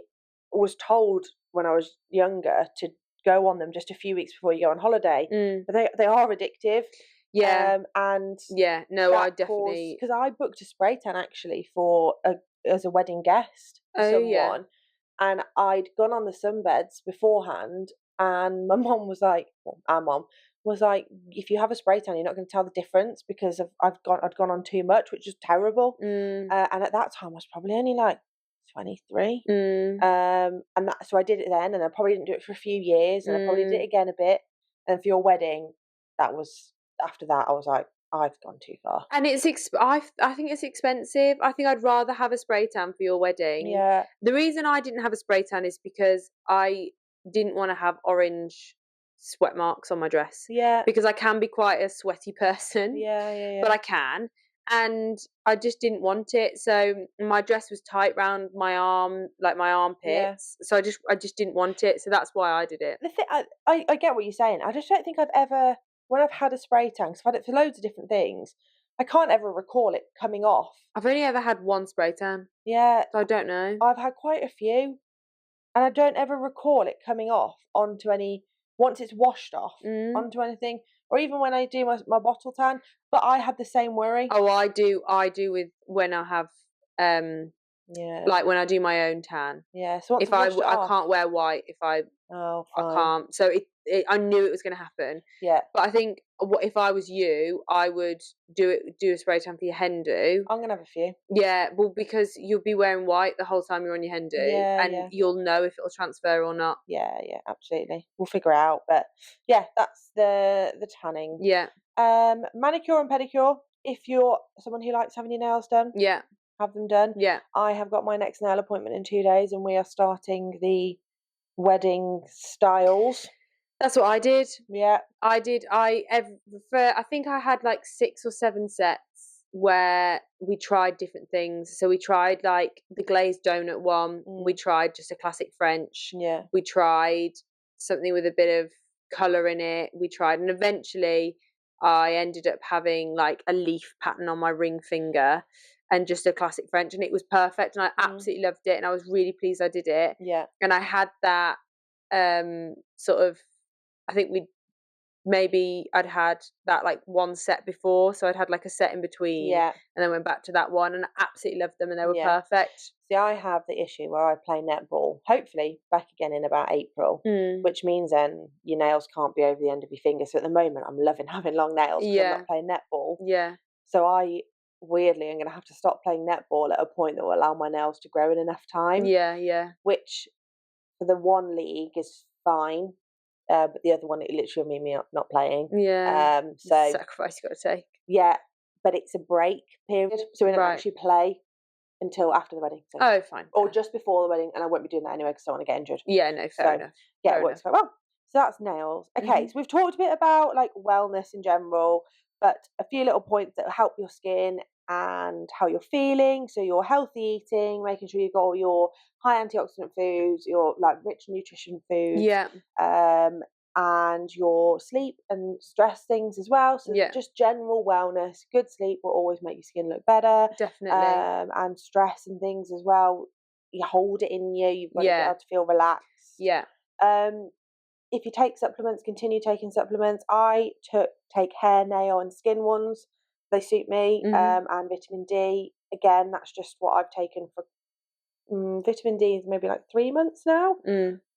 [SPEAKER 1] was told when I was younger to go on them just a few weeks before you go on holiday. But they are addictive.
[SPEAKER 2] Yeah.
[SPEAKER 1] And
[SPEAKER 2] yeah, no, I definitely,
[SPEAKER 1] because I booked a spray tan actually as a wedding guest for someone.
[SPEAKER 2] Yeah.
[SPEAKER 1] And I'd gone on the sunbeds beforehand, and my mom was like, our mom was like, if you have a spray tan, you're not going to tell the difference, because I'd gone on too much, which is terrible. And at that time, I was probably only like 23. So I did it then, and I probably didn't do it for a few years, and I probably did it again a bit. And for your wedding, after that, I was like, I've gone too far.
[SPEAKER 2] And I think it's expensive. I think I'd rather have a spray tan for your wedding.
[SPEAKER 1] Yeah.
[SPEAKER 2] The reason I didn't have a spray tan is because I didn't want to have orange sweat marks on my dress.
[SPEAKER 1] Yeah.
[SPEAKER 2] Because I can be quite a sweaty person.
[SPEAKER 1] Yeah.
[SPEAKER 2] But I can. And I just didn't want it. So my dress was tight round my arm, like my armpits. Yeah. So I just didn't want it. So that's why I did it.
[SPEAKER 1] The thing, I get what you're saying. I just don't think I've ever, when I've had a spray tan, because I've had it for loads of different things, I can't ever recall it coming off.
[SPEAKER 2] I've only ever had one spray tan.
[SPEAKER 1] Yeah.
[SPEAKER 2] So I don't know.
[SPEAKER 1] I've had quite a few. And I don't ever recall it coming off onto any, once it's washed off, onto anything. Or even when I do my bottle tan. But I had the same worry.
[SPEAKER 2] Oh, I do with when I have, like when I do my own tan.
[SPEAKER 1] Yeah. So
[SPEAKER 2] if I can't wear white if I can't. So I knew it was going to happen.
[SPEAKER 1] Yeah.
[SPEAKER 2] But I think if I was you, I would do a spray tan for your hen do.
[SPEAKER 1] I'm gonna have a few.
[SPEAKER 2] Yeah, well, because you'll be wearing white the whole time you're on your hen do, and you'll know if it'll transfer or not.
[SPEAKER 1] Yeah, absolutely. We'll figure it out. But yeah, that's the tanning.
[SPEAKER 2] Yeah.
[SPEAKER 1] Manicure and pedicure. If you're someone who likes having your nails done,
[SPEAKER 2] yeah,
[SPEAKER 1] have them done.
[SPEAKER 2] Yeah.
[SPEAKER 1] I have got my next nail appointment in 2 days, and we are starting the wedding styles.
[SPEAKER 2] That's what I did.
[SPEAKER 1] Yeah.
[SPEAKER 2] I did. I think I had like 6 or 7 sets where we tried different things. So we tried like the glazed donut one. We tried just a classic French.
[SPEAKER 1] Yeah.
[SPEAKER 2] We tried something with a bit of colour in it. We tried, and eventually I ended up having like a leaf pattern on my ring finger and just a classic French, and it was perfect, and I absolutely loved it, and I was really pleased I did it.
[SPEAKER 1] Yeah.
[SPEAKER 2] And I had that sort of, I think I'd had that like one set before, so I'd had like a set in between, and then went back to that one, and I absolutely loved them, and they were perfect.
[SPEAKER 1] See, I have the issue where I play netball, hopefully back again in about April, which means then your nails can't be over the end of your finger. So at the moment, I'm loving having long nails because I'm not playing netball.
[SPEAKER 2] Yeah.
[SPEAKER 1] So I weirdly, I'm going to have to stop playing netball at a point that will allow my nails to grow in enough time.
[SPEAKER 2] Yeah, yeah.
[SPEAKER 1] Which for the one league is fine. But the other one, it literally made me not playing.
[SPEAKER 2] Yeah.
[SPEAKER 1] So
[SPEAKER 2] sacrifice you got to take.
[SPEAKER 1] Yeah, but it's a break period, so we don't actually play until after the wedding. So.
[SPEAKER 2] Oh, fine.
[SPEAKER 1] Or just before the wedding, and I won't be doing that anyway because I don't want to get injured.
[SPEAKER 2] Yeah, no, fair enough.
[SPEAKER 1] Yeah, it works quite well. So that's nails. Okay, so we've talked a bit about like wellness in general, but a few little points that help your skin and how you're feeling. So your healthy eating, making sure you've got all your high antioxidant foods, your like rich nutrition foods.
[SPEAKER 2] Yeah.
[SPEAKER 1] And your sleep and stress things as well. So just general wellness, good sleep will always make your skin look better.
[SPEAKER 2] Definitely.
[SPEAKER 1] And stress and things as well. You hold it in you. You've got to be able to feel relaxed.
[SPEAKER 2] Yeah.
[SPEAKER 1] If you take supplements, continue taking supplements. I take hair, nail, and skin ones. They suit me. And vitamin D. Again, that's just what I've taken for vitamin D is maybe like 3 months now.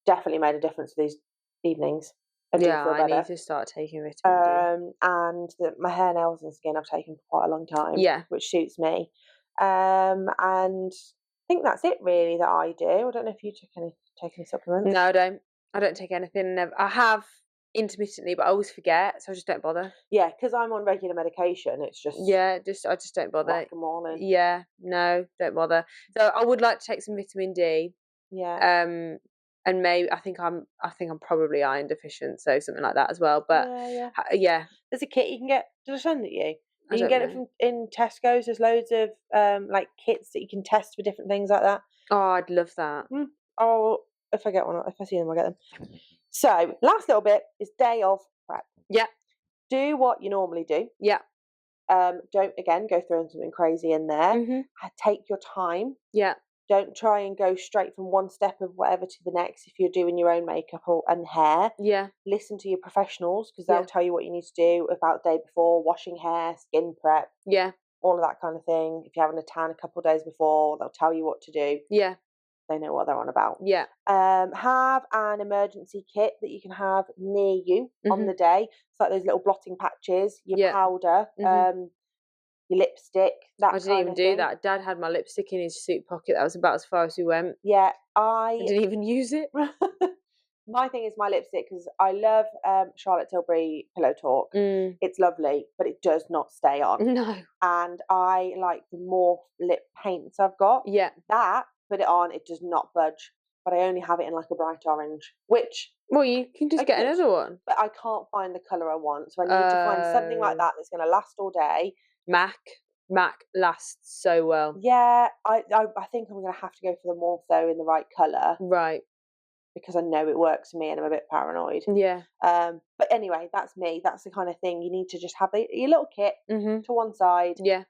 [SPEAKER 1] Definitely made a difference for these evenings. I
[SPEAKER 2] need to start taking vitamin D.
[SPEAKER 1] And my hair, nails, and skin I've taken for quite a long time.
[SPEAKER 2] Yeah,
[SPEAKER 1] which suits me. And I think that's it really that I do. I don't know if you take any supplements.
[SPEAKER 2] No, I don't. I don't take anything. I have intermittently, but I always forget, so I just don't bother.
[SPEAKER 1] Yeah, because I'm on regular medication. It's just
[SPEAKER 2] I just don't bother.
[SPEAKER 1] Whack 'em all in.
[SPEAKER 2] Yeah, no, don't bother. So I would like to take some vitamin D.
[SPEAKER 1] Yeah.
[SPEAKER 2] And maybe I think I'm probably iron deficient, so something like that as well. But yeah.
[SPEAKER 1] There's a kit you can get. Did I send it you? You can get it in Tesco's. There's loads of like kits that you can test for different things like that.
[SPEAKER 2] Oh, I'd love that.
[SPEAKER 1] Oh, if I get one, if I see them, I'll get them. So last little bit is day of prep.
[SPEAKER 2] Yeah.
[SPEAKER 1] Do what you normally do.
[SPEAKER 2] Yeah.
[SPEAKER 1] Don't again go throwing something crazy in there. Take your time.
[SPEAKER 2] Yeah.
[SPEAKER 1] Don't try and go straight from one step of whatever to the next if you're doing your own makeup and hair.
[SPEAKER 2] Yeah.
[SPEAKER 1] Listen to your professionals because they'll tell you what you need to do about the day before, washing hair, skin prep.
[SPEAKER 2] Yeah.
[SPEAKER 1] All of that kind of thing. If you're having a tan a couple of days before, they'll tell you what to do.
[SPEAKER 2] Yeah.
[SPEAKER 1] They know what they're on about.
[SPEAKER 2] Yeah.
[SPEAKER 1] Have an emergency kit that you can have near you on the day. It's like those little blotting patches, your powder, your lipstick.
[SPEAKER 2] I didn't even do that. Dad had my lipstick in his suit pocket. That was about as far as we went.
[SPEAKER 1] Yeah,
[SPEAKER 2] I didn't even use it.
[SPEAKER 1] My thing is my lipstick because I love Charlotte Tilbury Pillow Talk. It's lovely, but it does not stay on.
[SPEAKER 2] No.
[SPEAKER 1] And I like the Morphe lip paints I've got.
[SPEAKER 2] Yeah.
[SPEAKER 1] That, put it on, it does not budge. But I only have it in like a bright orange, which...
[SPEAKER 2] Well, you can just get another one.
[SPEAKER 1] But I can't find the colour I want. So I need to find something like that that's going to last all day.
[SPEAKER 2] MAC lasts so well.
[SPEAKER 1] Yeah, I think I'm going to have to go for the Morphe though in the right colour.
[SPEAKER 2] Right.
[SPEAKER 1] because I know it works for me and I'm a bit paranoid.
[SPEAKER 2] Yeah.
[SPEAKER 1] But anyway, that's me. That's the kind of thing you need to just have your little kit to one side.
[SPEAKER 2] Yeah.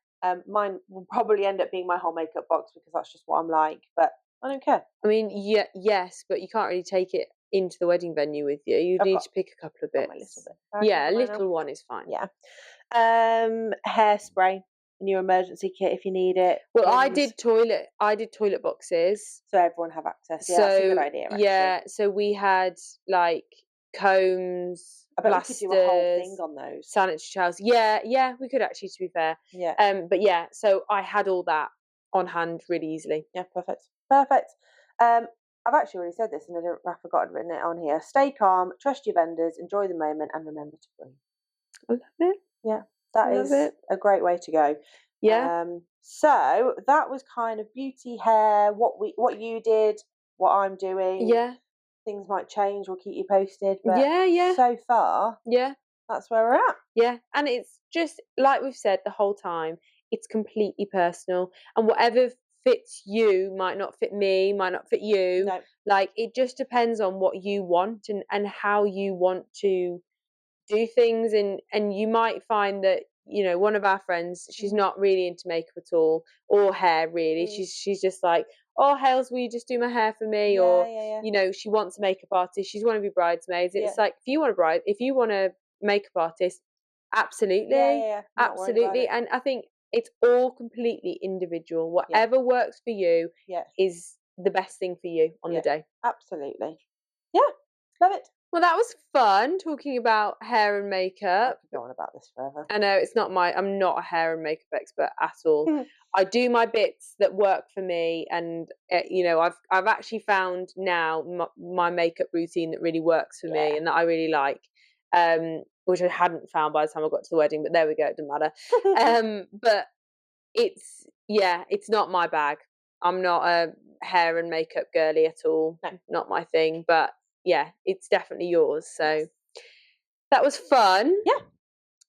[SPEAKER 1] Mine will probably end up being my whole makeup box because that's just what I'm like. But I don't care.
[SPEAKER 2] I mean, yes, but you can't really take it into the wedding venue with you. You need to pick a couple of bits.
[SPEAKER 1] My little bit.
[SPEAKER 2] Yeah, a little one is fine.
[SPEAKER 1] Yeah. Hairspray in your emergency kit if you need it.
[SPEAKER 2] Well, I did toilet boxes,
[SPEAKER 1] so everyone have access. Yeah, that's a good idea. Actually.
[SPEAKER 2] Yeah, so we had like combs, plasters,
[SPEAKER 1] we could do a whole thing on those.
[SPEAKER 2] Sanitary towels. Yeah, we could actually, to be fair.
[SPEAKER 1] Yeah.
[SPEAKER 2] But yeah, so I had all that on hand really easily.
[SPEAKER 1] Yeah, perfect. I've actually already said this and I forgot I'd written it on here. Stay calm, trust your vendors, enjoy the moment, and remember to breathe.
[SPEAKER 2] I love it.
[SPEAKER 1] Yeah, that is a great way to go.
[SPEAKER 2] Yeah.
[SPEAKER 1] So that was kind of beauty, hair, what you did, what I'm doing.
[SPEAKER 2] Yeah.
[SPEAKER 1] Things might change. We'll keep you posted. But
[SPEAKER 2] yeah.
[SPEAKER 1] So far, that's where we're at.
[SPEAKER 2] Yeah, and it's just like we've said the whole time. It's completely personal, and whatever fits you might not fit me, might not fit you.
[SPEAKER 1] No.
[SPEAKER 2] Like, it just depends on what you want and how you want to do things, and you might find that, you know, one of our friends, she's not really into makeup at all, or hair really. She's just like, oh, Hales, will you just do my hair for me? You know, she wants a makeup artist, she's one of your bridesmaids. It's like, if you want a makeup artist, absolutely. Absolutely. And I think it's all completely individual. Whatever works for you is the best thing for you on the day.
[SPEAKER 1] Absolutely. Yeah, love it.
[SPEAKER 2] Well, that was fun talking about hair and makeup.
[SPEAKER 1] I could go on about this forever.
[SPEAKER 2] I know I'm not a hair and makeup expert at all. I do my bits that work for me, and you know, I've actually found now my makeup routine that really works for me and that I really like. Which I hadn't found by the time I got to the wedding, but there we go, it doesn't matter. But it's not my bag. I'm not a hair and makeup girly at all. No. Not my thing, but yeah, it's definitely yours. So that was fun.
[SPEAKER 1] Yeah.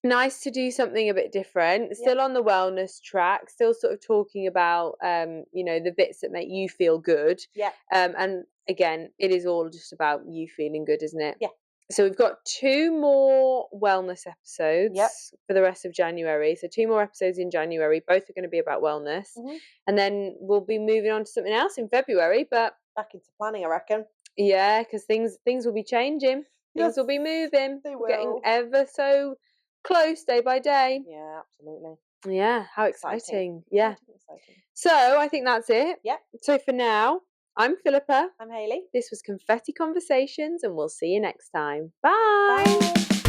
[SPEAKER 2] Nice to do something a bit different. Still on the wellness track, still sort of talking about you know, the bits that make you feel good.
[SPEAKER 1] Yeah.
[SPEAKER 2] And again, it is all just about you feeling good, isn't it?
[SPEAKER 1] Yeah.
[SPEAKER 2] So we've got 2 more wellness episodes for the rest of January. So 2 more episodes in January. Both are going to be about wellness. And then we'll be moving on to something else in February. But
[SPEAKER 1] back into planning, I reckon.
[SPEAKER 2] Yeah, because things will be changing. Things will be moving.
[SPEAKER 1] They will.
[SPEAKER 2] Getting ever so close day by day.
[SPEAKER 1] Yeah, absolutely.
[SPEAKER 2] Yeah, how exciting. Yeah. So I think that's it.
[SPEAKER 1] Yeah.
[SPEAKER 2] So for now, I'm Philippa.
[SPEAKER 1] I'm Hayley.
[SPEAKER 2] This was Confetti Conversations, and we'll see you next time. Bye.
[SPEAKER 1] Bye.